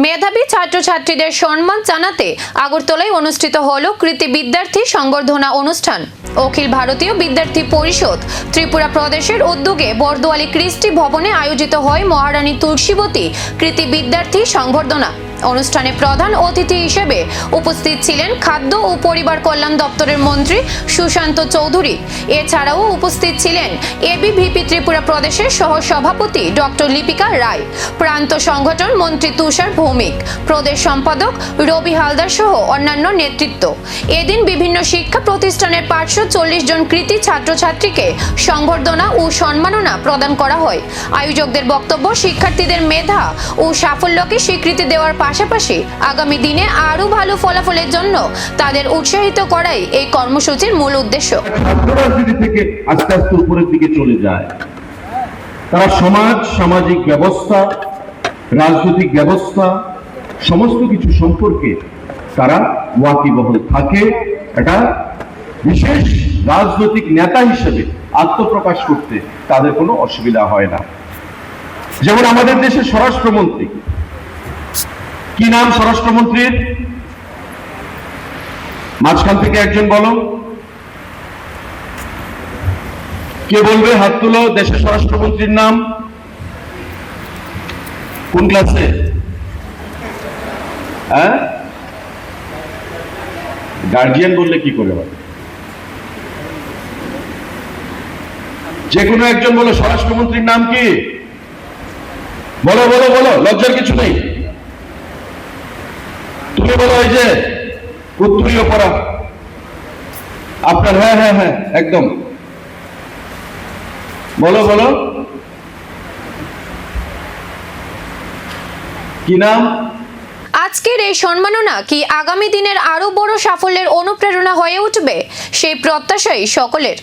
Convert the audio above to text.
মেধাবী ছাত্রছাত্রীদের সম্মান জানাতে আগরতলায় অনুষ্ঠিত হলো কৃতি বিদ্যার্থী সংবর্ধনা অনুষ্ঠান। অখিল ভারতীয় বিদ্যার্থী পরিষদ ত্রিপুরা প্রদেশের উদ্যোগে বরদোয়ালি কৃষ্টি ভবনে আয়োজিত হয় মহারানী তুলসীবতী কৃতি বিদ্যার্থী সংবর্ধনা অনুষ্ঠানে প্রধান অতিথি হিসেবে উপস্থিত ছিলেন খাদ্য ও পরিবার কল্যাণ দপ্তরের মন্ত্রী সুশান্ত চৌধুরী। এছাড়াও উপস্থিত ছিলেন এবিভিপি ত্রিপুরা প্রদেশের সহ সভাপতি ডক্টর লিপিকা রায়, প্রান্ত সংগঠন মন্ত্রী তুষার ভৌমিক, প্রদেশ সম্পাদক রবি হালদার সহ অন্যান্য নেতৃত্ব। এদিন বিভিন্ন শিক্ষা প্রতিষ্ঠানের 540 জন কৃতি ছাত্রছাত্রীকে সংবর্ধনা ও সম্মাননা প্রদান করা হয়। আয়োজকদের বক্তব্য, শিক্ষার্থীদের মেধা ও সাফল্যকে স্বীকৃতি দেওয়ার পাশাপাশি আগামী দিনে আরো ভালো ফলাফলের জন্য তাদের উৎসাহিত করাই এই কর্মসূচির মূল উদ্দেশ্য। রাজনীতি থেকে আস্তে আস্তে উপরের দিকে চলে যায়, তারা সমাজ, সামাজিক ব্যবস্থা, রাজনৈতিক ব্যবস্থা সমস্ত কিছু সম্পর্কে তারা ওয়াকিবহাল থাকে। এটা বিশেষ রাজনৈতিক নেতা হিসেবে আত্মপ্রকাশ করতে তাদের কোনো অসুবিধা হয় না। যেমন আমাদের দেশের স্বরাষ্ট্রমন্ত্রী, কি নাম স্বরাষ্ট্রমন্ত্রীর? মাঝখান থেকে একজন বলো, কে বলবে? হাত তুলো। দেশের স্বরাষ্ট্রমন্ত্রীর নাম কোন ক্লাসে? হ্যাঁ, গার্জিয়ান বললে কি করে হবে? যে কোনো একজন বলো, স্বরাষ্ট্রমন্ত্রীর নাম কি? বলো বলো বলো, লজ্জার কিছু নেই। তুমি বলো, ওই যে উত্তরীয় পড়া আপনার। হ্যাঁ হ্যাঁ হ্যাঁ, একদম বলো বলো, কি নাম? আজকের এই সম্মাননা কি আগামী দিনের আরো বড় সাফল্যের অনুপ্রেরণা হয়ে উঠবে, সেই প্রত্যাশাই সকলের।